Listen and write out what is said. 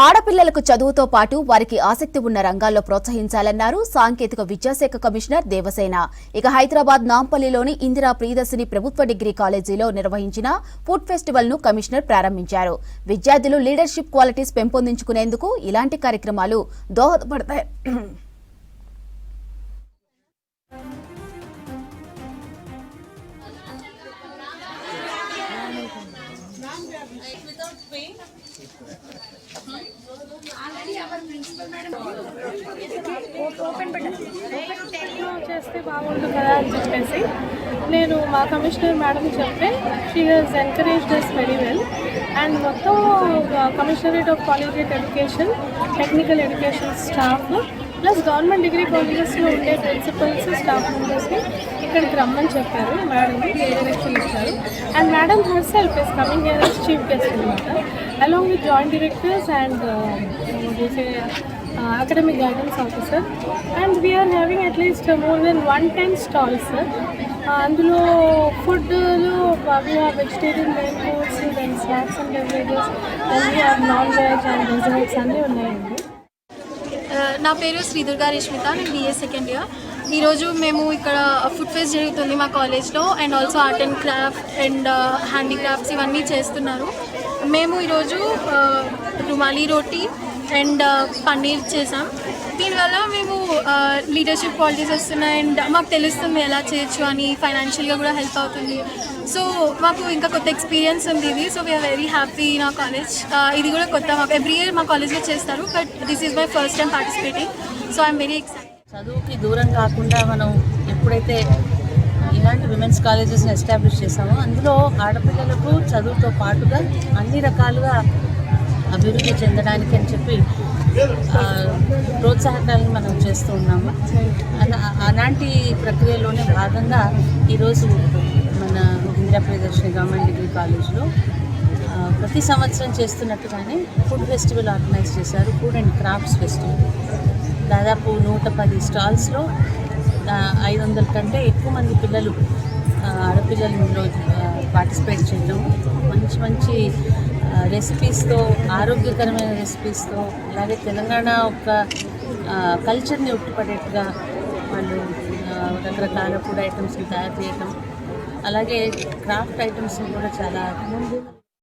ఆడపిల్లలకు చదువుతో పాటు వారికి ఆసక్తి ఉన్న రంగాల్లో ప్రోత్సహించాలన్నారు సాంకేతిక విద్యాశాఖ కమిషనర్ దేవసేన. ఇక హైదరాబాద్ నాంపల్లిలోని ఇందిరా ప్రియదర్శిని ప్రభుత్వ డిగ్రీ కాలేజీలో నిర్వహించిన ఫుడ్ ఫెస్టివల్ ను కమిషనర్ ప్రారంభించారు. విద్యార్థులు లీడర్షిప్ క్వాలిటీస్ పెంపొందించుకునేందుకు ఇలాంటి కార్యక్రమాలు దోహదపడతాయి. చేస్తే బాగుంటుంది కదా అని చెప్పేసి నేను మా కమిషనర్ మేడం చెప్తే she has encouraged us very well. And మొత్తం commissionerate of collegiate education, technical education staff plus government degree కాలేజెస్లో ఉండే ప్రిన్సిపల్స్, స్టాఫ్ మెంబర్స్ని ఇక్కడికి రమ్మని చెప్పారు. మేడంకి డైరెక్షన్ ఇచ్చారు. And madam her self is coming here as chief guest అనమాట, along with joint directors and academic guidance officer. And we are having at least more than 110 stalls, sir. అందులో ఫుడ్లో we have vegetarian main course, then snacks and beverages, then we have non-veg and desserts అన్నీ ఉన్నాయండి. నా పేరు శ్రీదుర్గా రేష్మిత, నేను BA second year. ఈరోజు మేము ఇక్కడ ఫుడ్ ఫెస్ట్ జరుగుతుంది మా కాలేజ్లో. And also art and craft and handicrafts ఇవన్నీ చేస్తున్నారు. మేము ఈరోజు రుమాలి రోటీ అండ్ పన్నీర్ చేసాం. దీనివల్ల మేము లీడర్షిప్ క్వాలిటీస్ వస్తున్నాయి అండ్ మాకు తెలుస్తుంది ఎలా చేయొచ్చు అని. ఫైనాన్షియల్గా కూడా హెల్ప్ అవుతుంది. సో మాకు ఇంకా కొత్త ఎక్స్పీరియన్స్ ఉంది ఇది. So we are very happy in our college. ఇది కూడా కొత్త, మాకు ఎవ్రీ ఇయర్ మా కాలేజ్లో చేస్తారు, but this is my first time participating. So I'm very excited. చదువుకి దూరం కాకుండా మనం ఎప్పుడైతే ఇలాంటి విమెన్స్ కాలేజెస్ని ఎస్టాబ్లిష్ చేసామో అందులో ఆడపిల్లలకు చదువుతో పాటుగా అన్ని రకాలుగా అభివృద్ధి చెందడానికి అని చెప్పి ప్రోత్సాహకాలను మనం చేస్తూ ఉన్నాము. అలాంటి ప్రక్రియలోనే భాగంగా ఈరోజు మన ఇందిరా ప్రియదర్శిని గవర్నమెంట్ డిగ్రీ కాలేజ్లో ప్రతి సంవత్సరం చేస్తున్నట్టుగానే ఫుడ్ ఫెస్టివల్ ఆర్గనైజ్ చేశారు. Food and crafts festival. దాదాపు 110 స్టాల్స్లో 500 కంటే ఎక్కువ మంది పిల్లలు, ఆడపిల్లలు ఇందులో పార్టిసిపేట్ చేయడం, మంచి మంచి రెసిపీస్తో, ఆరోగ్యకరమైన రెసిపీస్తో, అలాగే తెలంగాణ ఒక కల్చర్ని ఉట్టిపడేట్టుగా వాళ్ళు రకరకాల ఫుడ్ ఐటమ్స్ని తయారు చేయటం, అలాగే క్రాఫ్ట్ ఐటమ్స్ని కూడా చాలా